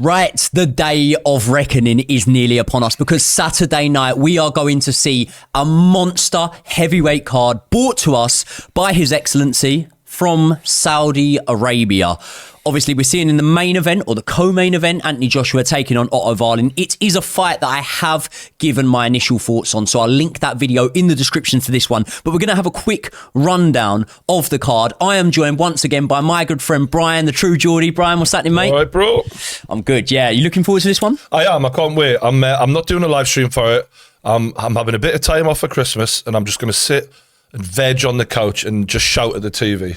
Right, the day of reckoning is nearly upon us because Saturday night we are going to see a monster heavyweight card brought to us by His Excellency from Saudi Arabia. Obviously, we're seeing in the main event or the co-main event, Anthony Joshua taking on Otto Varin. It is a fight that I have given my initial thoughts on, so I'll link that video in the description to this one. But we're going to have a quick rundown of the card. I am joined once again by my good friend Brian, the true Geordie. Brian, what's happening, mate? All right, bro. I'm good, yeah. You looking forward to this one? I am. I can't wait. I'm not doing a live stream for it. I'm having a bit of time off for Christmas, and I'm just going to sit and veg on the couch and just shout at the TV.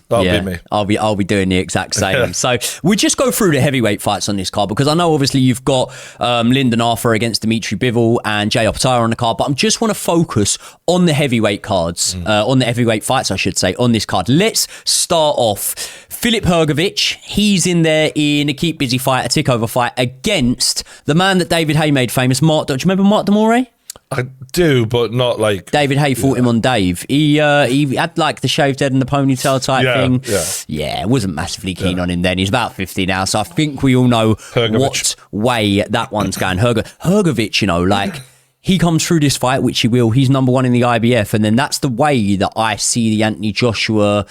That'll be me. I'll be doing the exact same. So we just go through the heavyweight fights on this card because I know obviously you've got Lyndon Arthur against Dimitri Bivol and Jay Optaia on the card, but I just want to focus on the heavyweight cards, on the heavyweight fights, I should say, on this card. Let's start off. Filip Hrgović, he's in there in a keep busy fight, a tick over fight against the man that David Haye made famous, Mark. Do you remember Mark Demore? I do, but not like... David Haye fought him on Dave. He had like the shaved head and the ponytail type thing. Yeah, wasn't massively keen on him then. He's about 50 now, so I think we all know what way that one's going. Hrgović, you know, like... He comes through this fight, which he will. He's number one in the IBF. And then that's the way that I see the Anthony Joshua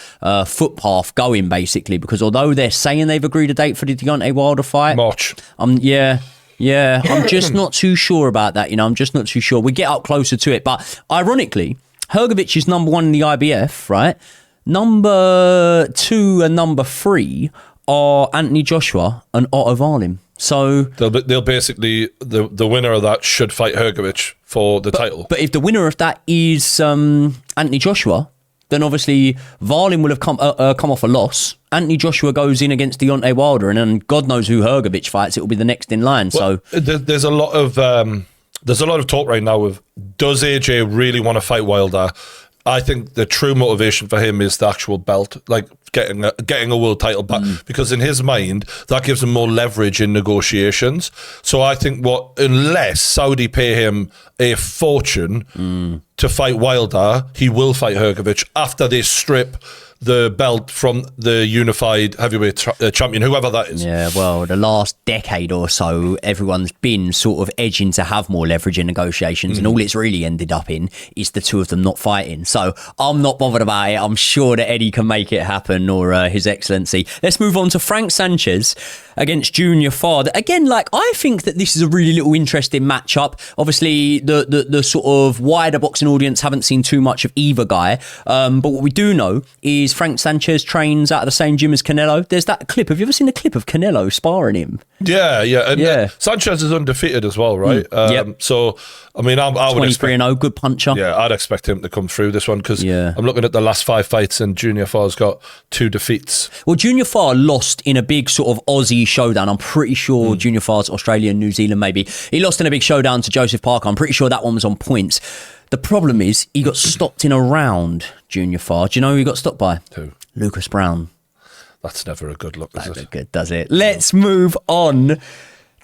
footpath going, basically. Because although they're saying they've agreed a date for the Deontay Wilder fight... March. Yeah, I'm just not too sure about that. You know, I'm just not too sure. We get up closer to it. But ironically, Hrgović is number one in the IBF, right? Number 2 and number 3 are Anthony Joshua and Otto Varin. So they'll basically the winner of that should fight Hrgović for the title. But if the winner of that is Anthony Joshua, then obviously Varin will have come off a loss. Anthony Joshua goes in against Deontay Wilder, and then God knows who Hrgović fights. It will be the next in line. Well, so there's a lot of talk right now of, does AJ really want to fight Wilder? I think the true motivation for him is the actual belt, like getting a world title back, because in his mind, that gives him more leverage in negotiations. So I think unless Saudi pay him a fortune to fight Wilder, he will fight Hrgović after they strip the belt from the unified heavyweight champion, whoever that is. Yeah, well, the last decade or so, everyone's been sort of edging to have more leverage in negotiations, and all it's really ended up in is the two of them not fighting. So I'm not bothered about it. I'm sure that Eddie can make it happen, or His Excellency. Let's move on to Frank Sanchez against Junior Fard. Again, like, I think that this is a really little interesting matchup. Obviously, the sort of wider boxing audience haven't seen too much of either guy, but what we do know is Frank Sanchez trains out of the same gym as Canelo. There's that clip. Have you ever seen the clip of Canelo sparring him? Yeah. And Sanchez is undefeated as well, right? So, I mean, I would 23-0, good puncher. Yeah, I'd expect him to come through this one because I'm looking at the last 5 fights and Junior Fard's got 2 defeats. Well, Junior Fard lost in a big sort of Aussie showdown. I'm pretty sure Junior Fard's Australian, New Zealand, maybe. He lost in a big showdown to Joseph Parker. I'm pretty sure that one was on points. The problem is he got stopped in a round, Junior Fard. Do you know who he got stopped by? Who? Lucas Brown. That's never a good look, is it? Never good, does it? Let's move on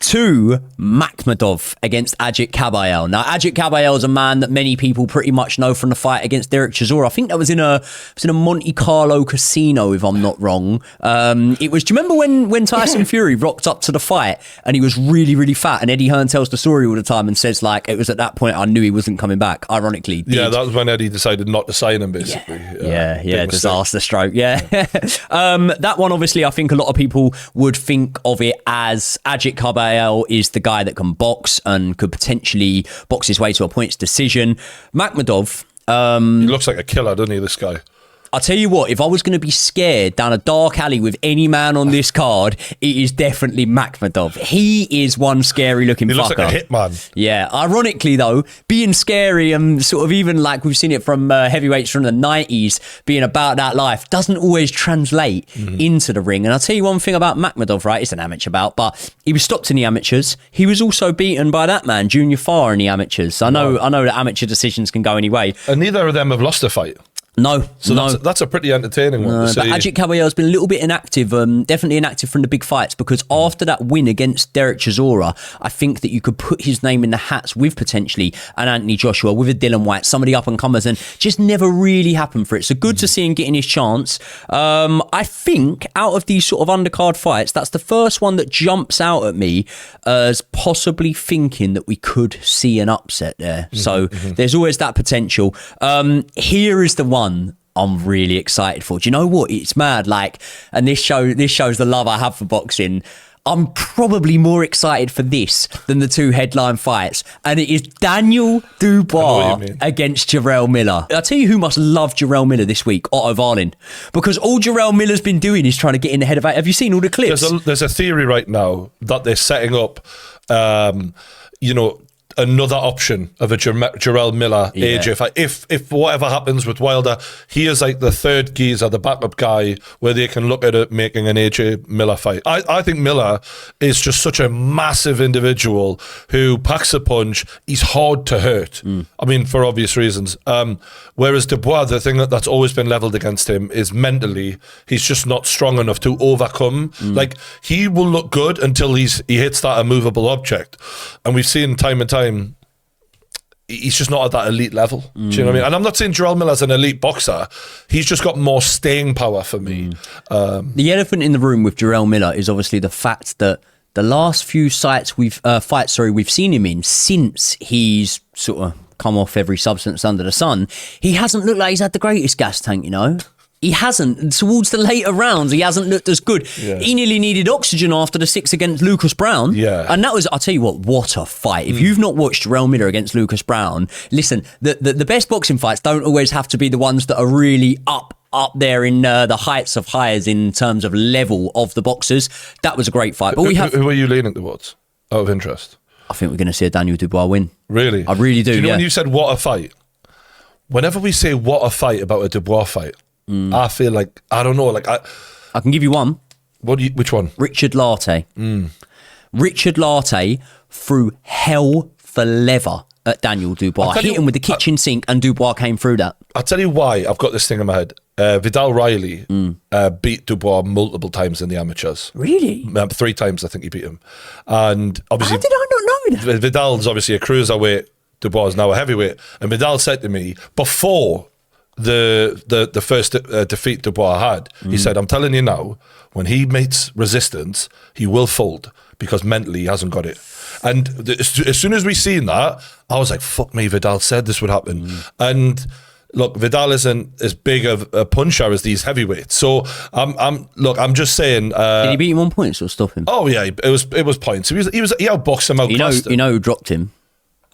to Makhmudov against Agit Kabayel. Now, Agit Kabayel is a man that many people pretty much know from the fight against Derek Chisora. I think that was in a Monte Carlo casino, if I'm not wrong. It was. Do you remember when Tyson Fury rocked up to the fight and he was really, really fat? And Eddie Hearn tells the story all the time and says, like, it was at that point I knew he wasn't coming back. Ironically, yeah, that was when Eddie decided not to sign him, basically. Yeah, disaster stroke. Yeah, that one obviously I think a lot of people would think of it as Agit Kabayel is the guy that can box and could potentially box his way to a points decision. Makhmudov, he looks like a killer, doesn't he, this guy? I'll tell you what, if I was going to be scared down a dark alley with any man on this card, it is definitely Makhmudov. He is one scary looking fucker. He looks like a hitman. Yeah, ironically though, being scary and sort of even like we've seen it from heavyweights from the 90s, being about that life, doesn't always translate into the ring. And I'll tell you one thing about Makhmudov, right? It's an amateur bout, but he was stopped in the amateurs. He was also beaten by that man, Junior Fard, in the amateurs. I know that amateur decisions can go any way. And neither of them have lost a fight. No, So no. that's a pretty entertaining one to see. But Ajit Caballero's been a little bit inactive, definitely inactive from the big fights, because after that win against Derek Chisora, I think that you could put his name in the hats with potentially an Anthony Joshua, with a Dylan White, some of the up-and-comers, and just never really happened for it. So good to see him getting his chance. I think out of these sort of undercard fights, that's the first one that jumps out at me as possibly thinking that we could see an upset there. So there's always that potential. Here is the one I'm really excited for. Do you know what? It's mad. Like, and this shows the love I have for boxing. I'm probably more excited for this than the two headline fights. And it is Daniel Dubois against Jerel Miller. I'll tell you who must love Jerel Miller this week, Otto Varin. Because all Jerel Miller's been doing is trying to get in the head of it. Have you seen all the clips? There's a theory right now that they're setting up, another option of a Jerel Miller AJ fight. If whatever happens with Wilder, he is like the third geezer, the backup guy, where they can look at it making an AJ Miller fight. I think Miller is just such a massive individual who packs a punch. He's hard to hurt. I mean, for obvious reasons. Whereas Dubois, the thing that's always been leveled against him is mentally, he's just not strong enough to overcome. Like, he will look good until he hits that immovable object. And we've seen time and time, he's just not at that elite level. Do you know what I mean? And I'm not saying Jerel Miller's an elite boxer. He's just got more staying power for me. The elephant in the room with Jerel Miller is obviously the fact that the last few fights we've seen him in since he's sort of come off every substance under the sun, he hasn't looked like he's had the greatest gas tank, you know? He hasn't. Towards the later rounds, he hasn't looked as good. Yeah. He nearly needed oxygen after the 6 against Lucas Brown. Yeah. And that was, I'll tell you what a fight. If you've not watched Jerel Miller against Lucas Brown, listen, the best boxing fights don't always have to be the ones that are really up there in the heights of highs in terms of level of the boxers. That was a great fight. But who are you leaning towards, out of interest? I think we're going to see a Daniel Dubois win. Really? I really do, Do you know when you said what a fight? Whenever we say what a fight about a Dubois fight, I feel like, I don't know, like I can give you one. Which one? Richard Latte. Richard Latte threw hell for leather at Daniel Dubois. Hit him with the kitchen sink, and Dubois came through that. I'll tell you why I've got this thing in my head. Vidal Riley beat Dubois multiple times in the amateurs. Really? 3 times I think he beat him. And obviously, how did I not know that? Vidal's obviously a cruiserweight, Dubois is now a heavyweight. And Vidal said to me, before the first defeat Dubois had, he said, I'm telling you now, when he meets resistance, he will fold because mentally he hasn't got it. And as soon as we seen that, I was like, fuck me, Vidal said this would happen. And look, Vidal isn't as big of a puncher as these heavyweights. So I'm just saying. Did he beat him on points or stop him? Oh yeah, it was points. He outboxed him, outclassed him. You know who dropped him?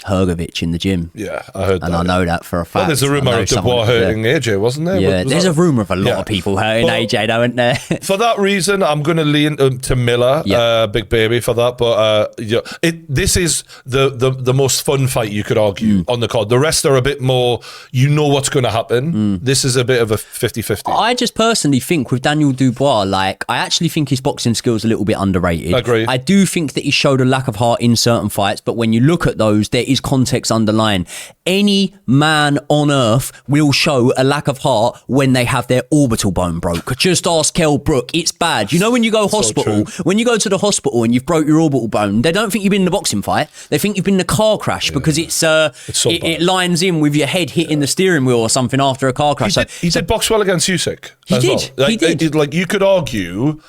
Hergovich in the gym. Yeah, I heard that. And I know that for a fact. Well, there's a rumour of Dubois hurting AJ, wasn't there? Yeah, there's a rumour of a lot of people hurting AJ, though, isn't there? For that reason, I'm going to lean to Miller, Big Baby, for that. But this is the most fun fight, you could argue, on the card. The rest are a bit more, you know what's going to happen. This is a bit of a 50-50. I just personally think with Daniel Dubois, I actually think his boxing skills are a little bit underrated. I agree. I do think that he showed a lack of heart in certain fights, but when you look at those, there is context underlying. Any man on earth will show a lack of heart when they have their orbital bone broke. Just ask Kell Brook. It's bad. You know, when you go hospital, when you go to the hospital and you've broke your orbital bone, they don't think you've been in a boxing fight. They think you've been in a car crash because it lines in with your head hitting the steering wheel or something after a car crash. He did box well against Usyk. He did. Like, you could argue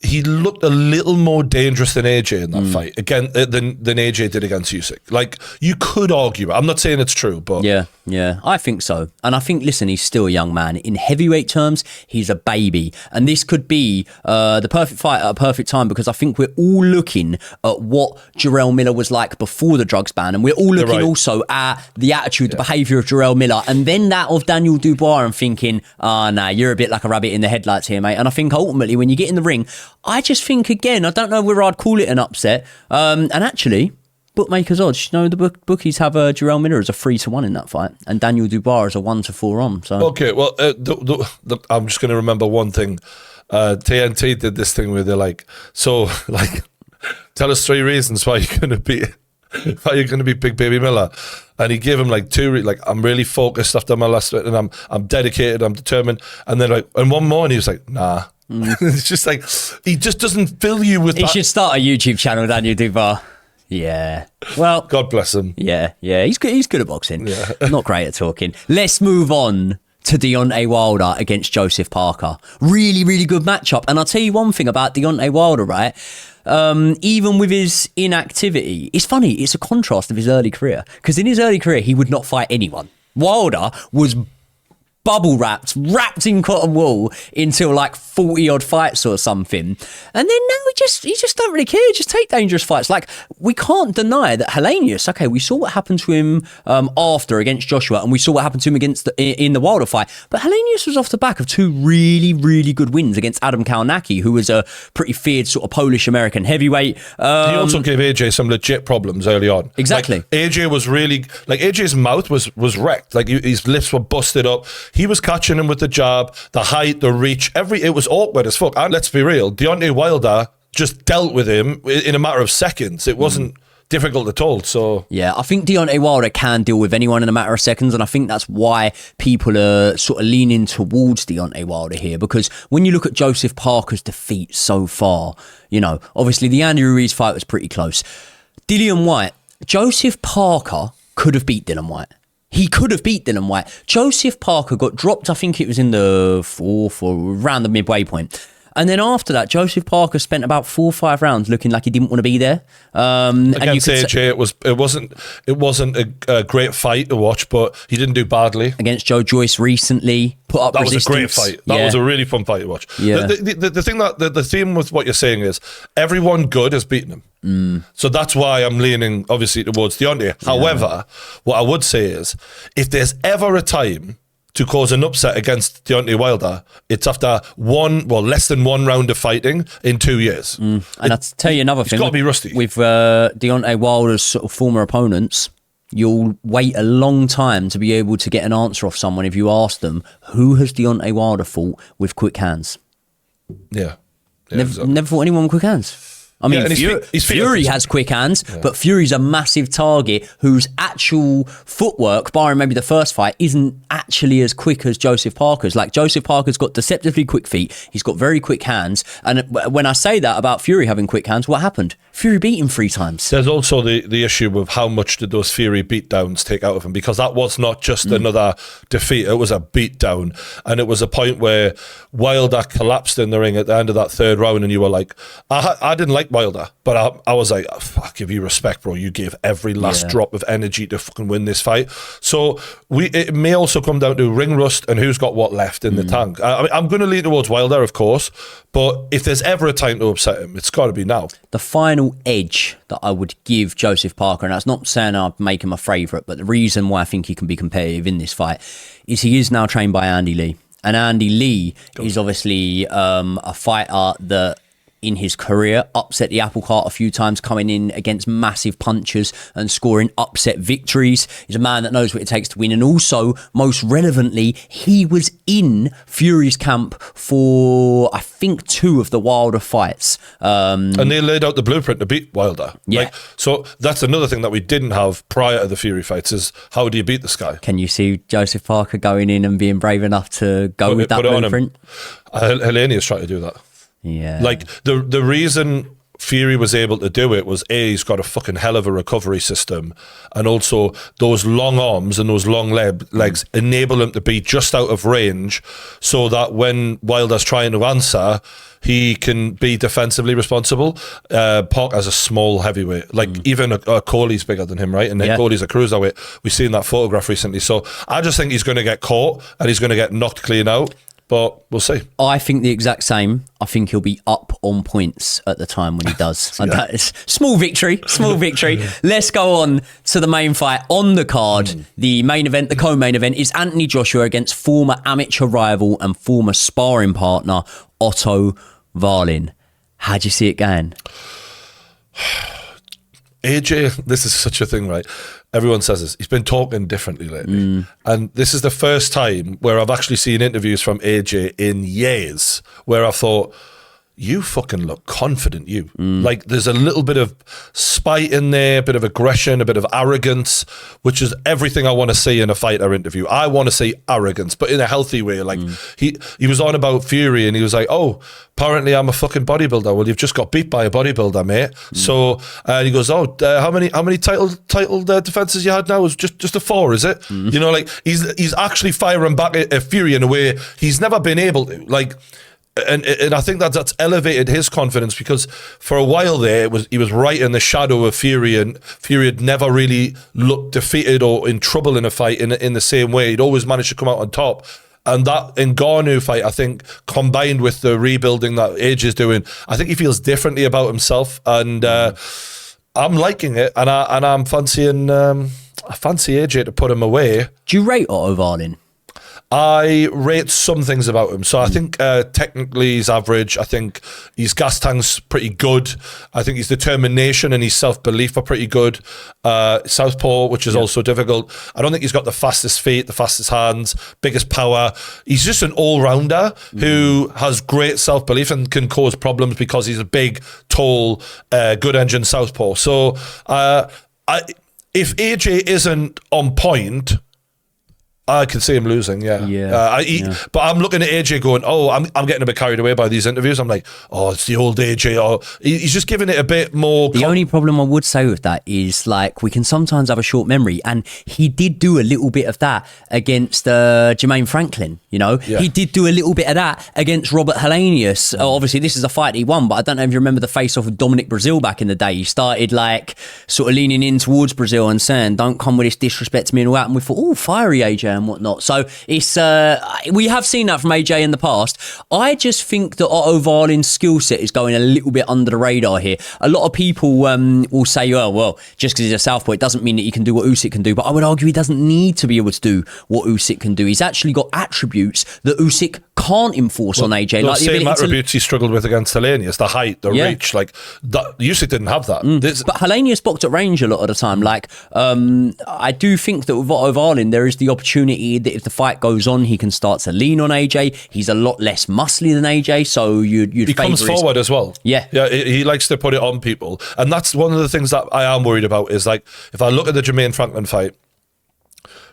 he looked a little more dangerous than AJ in that fight again than AJ did against Usyk. Like, you could argue it. I'm not saying it's true, but yeah, I think so. And I think, listen, he's still a young man. In heavyweight terms, he's a baby, and this could be the perfect fight at a perfect time, because I think we're all looking at what Jerel Miller was like before the drugs ban, and we're all looking also at the attitude, the behaviour of Jerel Miller, and then that of Daniel Dubois, and thinking, you're a bit like a rabbit in the headlights here, mate. And I think ultimately, when you get in the ring, I just think, again, I don't know whether I'd call it an upset. And actually, bookmakers odds, the bookies have Jerel Miller as a 3-1 in that fight, and Daniel Dubois as a 1-4 on. So okay, well, I'm just going to remember one thing. TNT did this thing where they're like, tell us 3 reasons why you're going to beat Are you going to be Big Baby Miller? And he gave him like I'm really focused after my last, and I'm dedicated, I'm determined. And then and one more, and he was like, nah. It's just like, he just doesn't fill you with He should start a YouTube channel, Daniel Dubois. Yeah. Well, God bless him. Yeah. He's good at boxing. Yeah. Not great at talking. Let's move on to Deontay Wilder against Joseph Parker. Really, really good matchup. And I'll tell you one thing about Deontay Wilder, right? Even with his inactivity, it's funny, it's a contrast of his early career. Because in his early career, he would not fight anyone. Wilder was bubble wrapped in cotton wool until like 40 odd fights or something, and then now he just don't really care, just take dangerous fights. Like, we can't deny that Helenius, okay, we saw what happened to him after against Joshua, and we saw what happened to him in the Wilder fight, but Helenius was off the back of two really, really good wins against Adam Kalnacki, who was a pretty feared sort of Polish American heavyweight. He also gave AJ some legit problems early on. Exactly. Like, AJ was really, like, AJ's mouth was wrecked, like his lips were busted up. He was catching him with the jab, the height, the reach, it was awkward as fuck. And let's be real, Deontay Wilder just dealt with him in a matter of seconds. It wasn't difficult at all. So yeah, I think Deontay Wilder can deal with anyone in a matter of seconds, and I think that's why people are sort of leaning towards Deontay Wilder here, because when you look at Joseph Parker's defeat so far, obviously the Andy Ruiz fight was pretty close. Dillian White, Joseph Parker could have beat Dillian White. He could have beat Dillian White. Joseph Parker got dropped, I think it was in the fourth or around the midway point. And then after that, Joseph Parker spent about 4 or 5 rounds looking like he didn't want to be there. Against AJ, it wasn't a great fight to watch, but he didn't do badly. Against Joe Joyce recently, put up resistance. That was a great fight. That was a really fun fight to watch. Yeah. The theme with what you're saying is everyone good has beaten him. So that's why I'm leaning, obviously, towards Deontay. Yeah. However, what I would say is, if there's ever a time to cause an upset against Deontay Wilder, it's after less than 1 round of fighting in 2 years. And I'll tell you another thing. It's got to be rusty. With Deontay Wilder's sort of former opponents, you'll wait a long time to be able to get an answer off someone if you ask them, who has Deontay Wilder fought with quick hands? Yeah. Never fought anyone with quick hands. I mean, Fury has quick hands, but Fury's a massive target whose actual footwork, barring maybe the first fight, isn't actually as quick as Joseph Parker's. Like, Joseph Parker's got deceptively quick feet. He's got very quick hands. And when I say that about Fury having quick hands, what happened? Fury beat him 3 times. There's also the issue of how much did those Fury beatdowns take out of him, because that was not just another defeat, it was a beatdown. And it was a point where Wilder collapsed in the ring at the end of that 3rd round, and you were like, I didn't like Wilder, but I was like, I give you respect, bro. You gave every last drop of energy to fucking win this fight. So it may also come down to ring rust and who's got what left in the tank. I'm going to lean towards Wilder, of course, but if there's ever a time to upset him, it's got to be now. The final edge that I would give Joseph Parker, and that's not saying I'd make him a favourite, but the reason why I think he can be competitive in this fight is he is now trained by Andy Lee. And Andy Lee is obviously a fighter that in his career upset the apple cart a few times, coming in against massive punchers and scoring upset victories. He's a man that knows what it takes to win. And also, most relevantly, he was in Fury's camp for, I think, 2 of the Wilder fights. And they laid out the blueprint to beat Wilder. Yeah. So that's another thing that we didn't have prior to the Fury fights, is how do you beat this guy? Can you see Joseph Parker going in and being brave enough to go with that blueprint? Helenius tried to do that. Yeah. Like, the reason Fury was able to do it was, A, he's got a fucking hell of a recovery system, and also those long arms and those long legs enable him to be just out of range, so that when Wilder's trying to answer, he can be defensively responsible. Parker's a small heavyweight. Like, even Coley's bigger than him, right? And then Coley's a cruiserweight. We've seen that photograph recently. So I just think he's going to get caught and he's going to get knocked clean out. But we'll see. I think the exact same. I think he'll be up on points at the time when he does. And that is small victory. Let's go on to the main fight on the card. The main event, the co-main event, is Anthony Joshua against former amateur rival and former sparring partner Otto Varin. How'd you see it going? AJ, this is such a thing, right? Everyone says this. He's been talking differently lately. And this is the first time where I've actually seen interviews from AJ in years where I've thought, you fucking look confident, you. Like, there's a little bit of spite in there, a bit of aggression, a bit of arrogance, which is everything I want to see in a fighter interview. I want to see arrogance, but in a healthy way. Like, he was on about Fury, and he was like, oh, apparently I'm a fucking bodybuilder. Well, you've just got beat by a bodybuilder, mate. So, he goes, oh, how many title defenses you had now? It was just a 4, is it? You know, like, he's actually firing back at Fury in a way he's never been able to. Like, and I think that's elevated his confidence, because for a while there he was right in the shadow of Fury, and Fury had never really looked defeated or in trouble in a fight in the same way. He'd always managed to come out on top. And that Ngannou fight, I think, combined with the rebuilding that AJ is doing, I think he feels differently about himself, and I'm liking it, and I'm fancying I fancy AJ to put him away. Do you rate Otto Wallin? I rate some things about him. So I think technically he's average. I think his gas tank's pretty good. I think his determination and his self-belief are pretty good. Southpaw, which is also difficult. I don't think he's got the fastest feet, the fastest hands, biggest power. He's just an all-rounder who has great self-belief and can cause problems because he's a big, tall, good engine southpaw. So if AJ isn't on point, I can see him losing, but I'm looking at AJ going, oh, I'm getting a bit carried away by these interviews. I'm like, oh, it's the old AJ. Or he's just giving it a bit more. The only problem I would say with that is, like, we can sometimes have a short memory, and he did do a little bit of that against Jermaine Franklin. You know, he did do a little bit of that against Robert Helenius. Obviously, this is a fight he won, but I don't know if you remember the face-off with Dominic Brazil back in the day. He started, like, sort of leaning in towards Brazil and saying, don't come with this disrespect to me and all that. And we thought, oh, fiery AJ and whatnot. So it's we have seen that from AJ in the past. I just think that Otto Wallin's skill set is going a little bit under the radar here. A lot of people will say, oh, well, just because he's a southpaw, it doesn't mean that he can do what Usyk can do. But I would argue he doesn't need to be able to do what Usyk can do. He's actually got attributes that Usyk can't enforce on AJ. Like the same attributes he struggled with against Helenius, the height, the reach. Like, that, Usyk didn't have that. But Helenius boxed at range a lot of the time. Like, I do think that with Otto Wallin, there is the opportunity that if the fight goes on, he can start to lean on AJ. He's a lot less muscly than AJ, so he comes forward as well. Yeah, he likes to put it on people, and that's one of the things that I am worried about. Is, like, if I look at the Jermaine Franklin fight,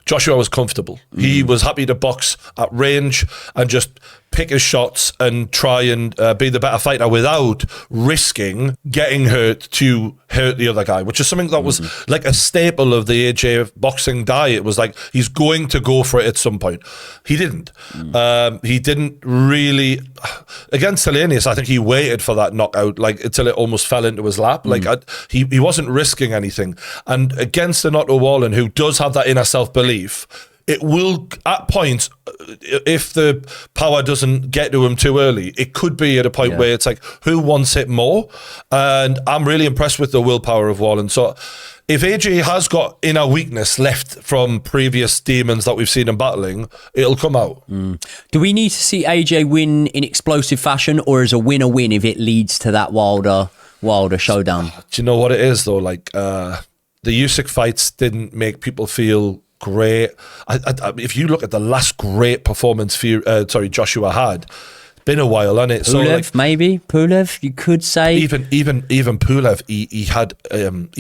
Joshua was comfortable. He was happy to box at range and just pick his shots and try and be the better fighter without risking getting hurt to hurt the other guy, which is something that was like a staple of the AJ boxing diet. It was like, he's going to go for it at some point. He didn't. He didn't really. Against Helenius, I think he waited for that knockout, like, until it almost fell into his lap. Like, he wasn't risking anything. And against an Otto Wallin, who does have that inner self-belief, it will, at points, if the power doesn't get to him too early, it could be at a point where it's like, who wants it more? And I'm really impressed with the willpower of Wallin. So if AJ has got inner weakness left from previous demons that we've seen him battling, it'll come out. Do we need to see AJ win in explosive fashion, or is a win a win if it leads to that wilder showdown? Do you know what it is, though? Like, the Usyk fights didn't make people feel great. If you look at the last great performance Joshua had, it's been a while, hasn't it? Pulev, so, like, maybe Pulev, you could say. Even Pulev, he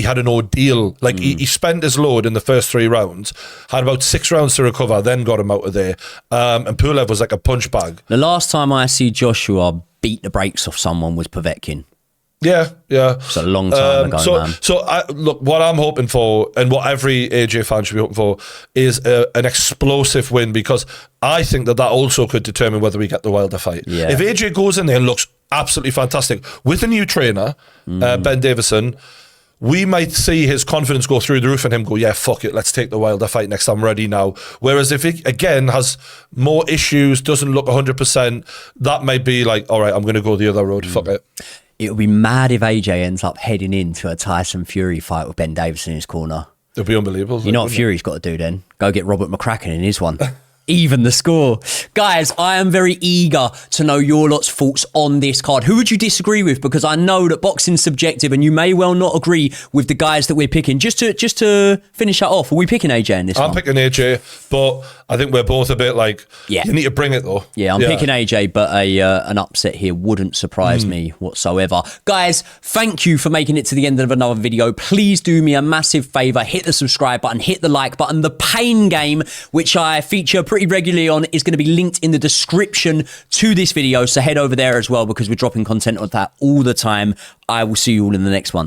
had an ordeal. Like, he spent his load in the first 3 rounds, had about 6 rounds to recover, then got him out of there. And Pulev was like a punch bag. The last time I see Joshua beat the brakes off someone was Povetkin. Yeah. It's a long time ago, man. So look, what I'm hoping for, and what every AJ fan should be hoping for, is an explosive win, because I think that also could determine whether we get the Wilder fight. Yeah. If AJ goes in there and looks absolutely fantastic with a new trainer, Ben Davison, we might see his confidence go through the roof and him go, yeah, fuck it, let's take the Wilder fight next, I'm ready now. Whereas if he, again, has more issues, doesn't look 100%, that might be like, all right, I'm going to go the other road, fuck it. It would be mad if AJ ends up heading into a Tyson Fury fight with Ben Davison in his corner. It'd be unbelievable. You know what Fury's got to do then? Go get Robert McCracken in his one. Even the score. Guys, I am very eager to know your lot's thoughts on this card. Who would you disagree with? Because I know that boxing's subjective and you may well not agree with the guys that we're picking. Just to finish that off, are we picking AJ in this one? I'm picking AJ, but I think we're both a bit like, you need to bring it though. Yeah, I'm picking AJ, but an upset here wouldn't surprise me whatsoever. Guys, thank you for making it to the end of another video. Please do me a massive favour. Hit the subscribe button, hit the like button. The pain game, which I feature pretty regularly on, is going to be linked in the description to this video. So head over there as well because we're dropping content on that all the time. I will see you all in the next one.